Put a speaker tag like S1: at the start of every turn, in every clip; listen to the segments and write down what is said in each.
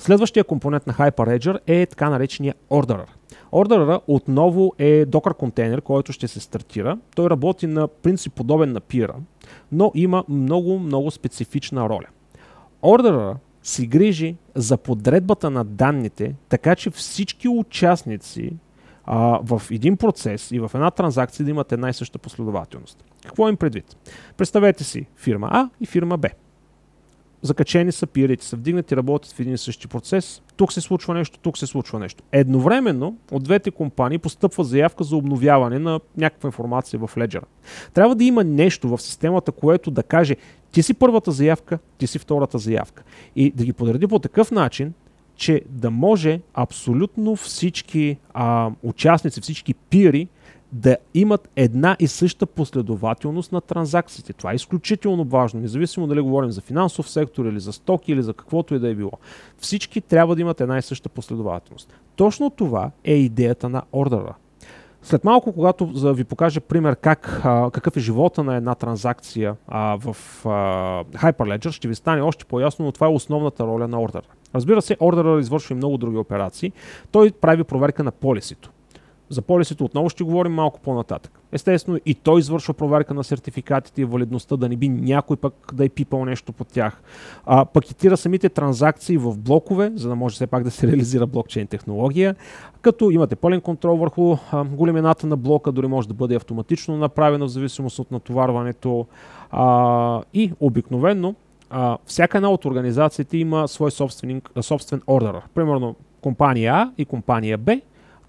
S1: Следващия компонент на Hyperledger е така наречения Orderer. Orderer отново е Docker контейнер, който ще се стартира. Той работи на принцип подобен на Peer, но има много специфична роля. Orderer си грижи за подредбата на данните, така че всички участници в един процес и в една транзакция да имат една и съща последователност. Какво им предвид? Представете си фирма А и фирма Б. Закачени са, пиерите са вдигнати, работят в един и същи процес. Тук се случва нещо, тук се случва нещо. Едновременно от двете компании постъпва заявка за обновяване на някаква информация в Ledger. Трябва да има нещо в системата, което да каже: ти си първата заявка, ти си втората заявка. И да ги подреди по такъв начин, че да може абсолютно всички участници, всички пиери да имат една и съща последователност на транзакциите. Това е изключително важно, независимо дали говорим за финансов сектор или за стоки или за каквото и да е било. Всички трябва да имат една и съща последователност. Точно това е идеята на Orderer. След малко, когато ви покажа пример какъв е живота на една транзакция в Hyperledger, ще ви стане още по-ясно, но това е основната роля на Orderer. Разбира се, Orderer извършва и много други операции. Той прави проверка на полисито. За полисито отново ще говорим малко по-нататък. Естествено, и той извършва проверка на сертификатите и валидността, да не би някой пък да е пипал нещо по тях. Пакетира самите транзакции в блокове, за да може все пак да се реализира блокчейн технология, като имате пълен контрол върху големината на блока, дори може да бъде автоматично направено в зависимост от натоварването. И обикновено всяка една от организациите има свой собствен ордер. Примерно компания А и компания Б.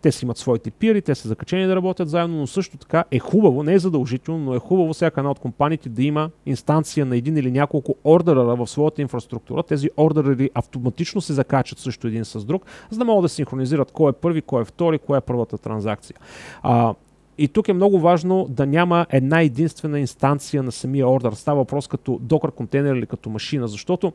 S1: Те си имат своите пиери, те са закачени да работят заедно, но също така е хубаво, не е задължително, но е хубаво всяка една от компаниите да има инстанция на един или няколко ордера в своята инфраструктура. Тези ордери автоматично се закачат също един с друг, за да могат да синхронизират кой е първи, кой е втори, коя е първата транзакция. И тук е много важно да няма една единствена инстанция на самия ордер. Става въпрос като Docker контейнер или като машина, защото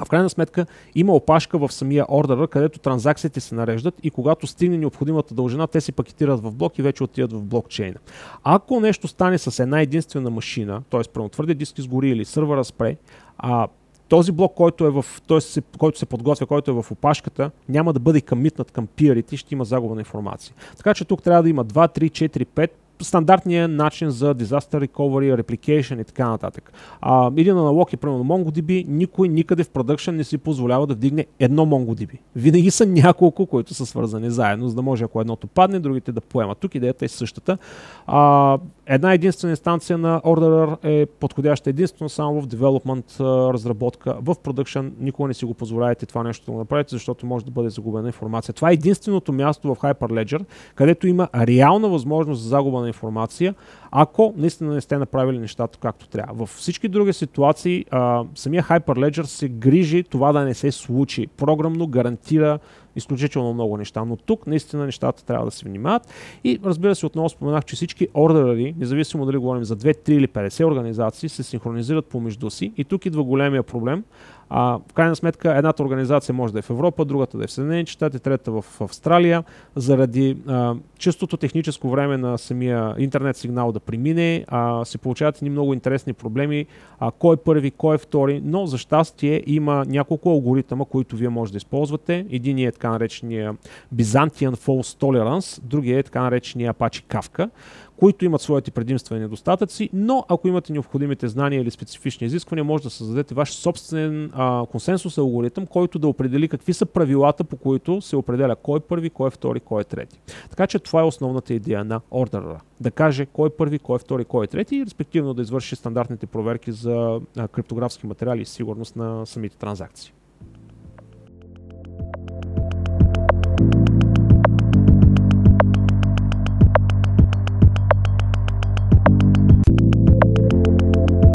S1: в крайна сметка има опашка в самия ордера, където транзакциите се нареждат и когато стигне необходимата дължина, те се пакетират в блок и вече отиват в блокчейна. Ако нещо стане с една единствена машина, т.е. твърде диск изгори или сървъра спре, този блок, който се подготвя, който е в опашката, няма да бъде комитнат към пиерите и ще има загуба на информация. Така че тук трябва да има 2, 3, 4, 5 стандартния начин за disaster recovery, replication и така нататък. Един аналог е примерно MongoDB, никой никъде в продъкшен не си позволява да вдигне едно MongoDB. Винаги са няколко, които са свързани заедно, за да може ако едното падне, другите да поемат. Тук идеята е същата. Една единствена инстанция на Orderer е подходяща единствено само в development разработка. В продъкшен никога не си го позволяете това нещо да го направите, защото може да бъде загубена информация. Това е единственото място в Hyperledger, където има реална възможност за загуба на информация, ако наистина не сте направили нещата както трябва. Във всички други ситуации самия Hyperledger се грижи това да не се случи. Програмно гарантира изключително много неща, но тук наистина нещата трябва да се внимават. И разбира се, отново споменах, че всички ордери, независимо дали говорим за 2, 3 или 50 организации, се синхронизират помежду си и тук идва големия проблем. В крайна сметка едната организация може да е в Европа, другата да е в Съединените щати, третата в Австралия. Заради чистото техническо време на самия интернет сигнал да премине, се получават едни много интересни проблеми. Кой е първи, кой е втори, но за щастие има няколко алгоритъма, които вие може да използвате. Единият е така наречения Byzantine False Tolerance, другият е така наречения Apache Kafka, които имат своите предимства и недостатъци, но ако имате необходимите знания или специфични изисквания, може да създадете ваш собствен консенсус алгоритъм, който да определи какви са правилата, по които се определя кой е първи, кой е втори, кой е трети. Така че това е основната идея на Orderer. Да каже кой е първи, кой е втори, кой е трети и респективно да извърши стандартните проверки за криптографски материали и сигурност на самите транзакции.